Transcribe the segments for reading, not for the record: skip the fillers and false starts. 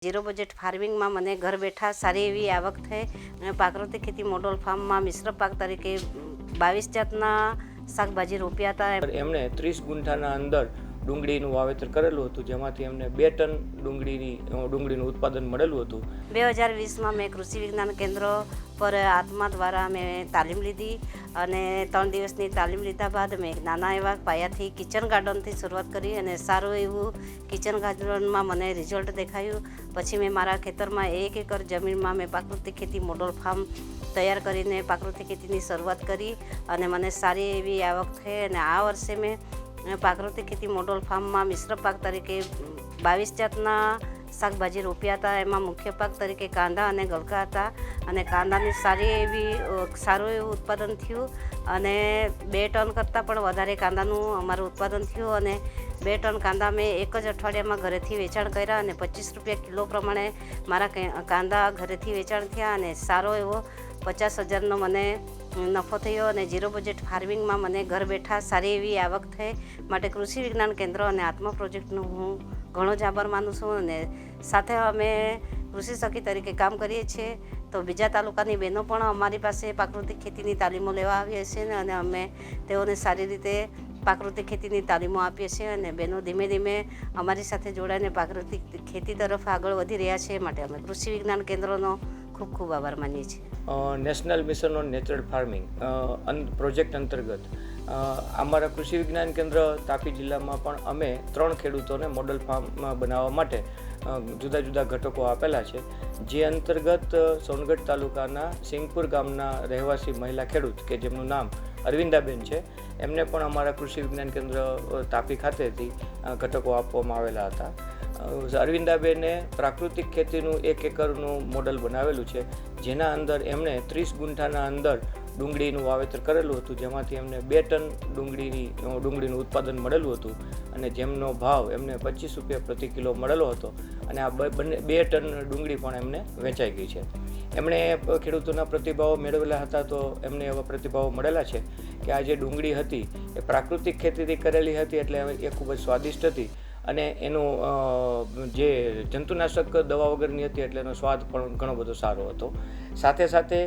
Zero budget farming में मने घर बैठा सारी एवी आवक थे। प्राकृतिक खेती मॉडल फार्म में मिश्र पाक तरीके 22 जातना शाकभाजी रोप्या था। एमने 30 गुंठाना अंदर डુંગળીનું વાવેતર કરેલું હતું, જેમાંથી એમને 2 ટન ડુંગળીનું ઉત્પાદન મળેલું હતું। 2020 में कृषि विज्ञान केन्द्र पर आत्मा द्वारा मैं तालीम लीधी અને 3 દિવસની તાલીમ લીધા બાદ મેં નાના એવા પાયાથી કિચન ગાર્ડનથી શરૂઆત કરી અને સારું એવું કિચન ગાર્ડનમાં મને રિઝલ્ટ દેખાયું। પછી મેં મારા ખેતરમાં 1 એકર જમીનમાં મેં પ્રાકૃતિક ખેતી મોડલ ફાર્મ તૈયાર કરીને પ્રાકૃતિક ખેતીની શરૂઆત કરી અને મને સારી એવી આવક થઈ। અને આ વર્ષે મેં પ્રાકૃતિક ખેતી મોડલ ફાર્મમાં મિશ્ર પાક તરીકે 22 જાતના શાકભાજી રોપ્યા હતા। એમાં મુખ્ય પાક તરીકે કાંદા અને ગલકા હતા અને કાંદાની સારું એવું ઉત્પાદન થયું અને 2 ટન કરતાં પણ વધારે કાંદાનું અમારું ઉત્પાદન થયું અને 2 ટન કાંદા મેં એક જ અઠવાડિયામાં ઘરેથી વેચાણ કર્યા અને 25 રૂપિયા કિલો પ્રમાણે મારા કાંદા ઘરેથી વેચાણ થયા અને સારો એવો 50,000નો મને નફો થયો અને ઝીરો બજેટ ફાર્મિંગમાં મને ઘર બેઠા સારી એવી આવક થઈ। માટે કૃષિ વિજ્ઞાન કેન્દ્ર અને આત્મા પ્રોજેક્ટનું હું ઘણો જ આભાર માનું છું અને સાથે અમે કૃષિ સખી તરીકે કામ કરીએ છીએ। તો બીજા તાલુકાની બહેનો પણ અમારી પાસે પ્રાકૃતિક ખેતીની તાલીમો લેવા આવીએ છીએ અને અમે તેઓને સારી રીતે પ્રાકૃતિક ખેતીની તાલીમો આપીએ છીએ અને બહેનો ધીમે ધીમે અમારી સાથે જોડાઈને પ્રાકૃતિક ખેતી તરફ આગળ વધી રહ્યા છે। માટે અમે કૃષિ વિજ્ઞાન કેન્દ્રનો ખૂબ ખૂબ આભાર માનીએ છીએ। National mission on natural farming project અંતર્ગત અમારા કૃષિ વિજ્ઞાન કેન્દ્ર તાપી જિલ્લામાં પણ અમે 3 ખેડૂતોને મોડલ ફાર્મ બનાવવા માટે જુદા જુદા ઘટકો આપેલા છે। જે અંતર્ગત સોનગઢ તાલુકાના સિંગપુર ગામના રહેવાસી મહિલા ખેડૂત કે જેમનું નામ અરવિંદાબેન છે, એમને પણ અમારા કૃષિ વિજ્ઞાન કેન્દ્ર તાપી ખાતેથી ઘટકો આપવામાં આવેલા હતા। અરવિંદાબેને પ્રાકૃતિક ખેતીનું 1 એકરનું મોડલ બનાવેલું છે, જેના અંદર એમણે 30 ગુંઠાના અંદર ડુંગળીનું વાવેતર કરેલું હતું, જેમાંથી એમને 2 ટન ડુંગળીનું ઉત્પાદન મળેલું હતું અને જેમનો ભાવ એમને 25 રૂપિયા પ્રતિ કિલો મળેલો હતો અને આ 2 ટન ડુંગળી પણ એમને વેચાઈ ગઈ છે। એમણે ખેડૂતોના પ્રતિભાવો મેળવેલા હતા, તો એમને એવા પ્રતિભાવો મળેલા છે કે આ જે ડુંગળી હતી એ પ્રાકૃતિક ખેતીથી કરેલી હતી, એટલે એ ખૂબ જ સ્વાદિષ્ટ હતી અને એનું જે જંતુનાશક દવા વગરની હતી એટલે એનો સ્વાદ પણ ઘણો બધો સારો હતો। સાથે સાથે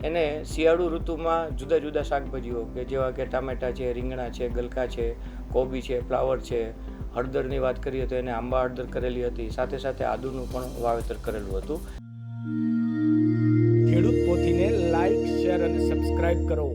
એને શિયાળુ ઋતુમાં જુદા જુદા શાકભાજીઓ કે જેવા કે ટામેટાં છે, રીંગણા છે, ગલકા છે, કોબી છે, ફ્લાવર છે, હળદરની વાત કરીએ તો એને આંબા હળદર કરેલી હતી, સાથે સાથે આદુનું પણ વાવેતર કરેલું હતું। ખેડૂત પોથીને લાઈક, શેર અને સબસ્ક્રાઇબ કરો।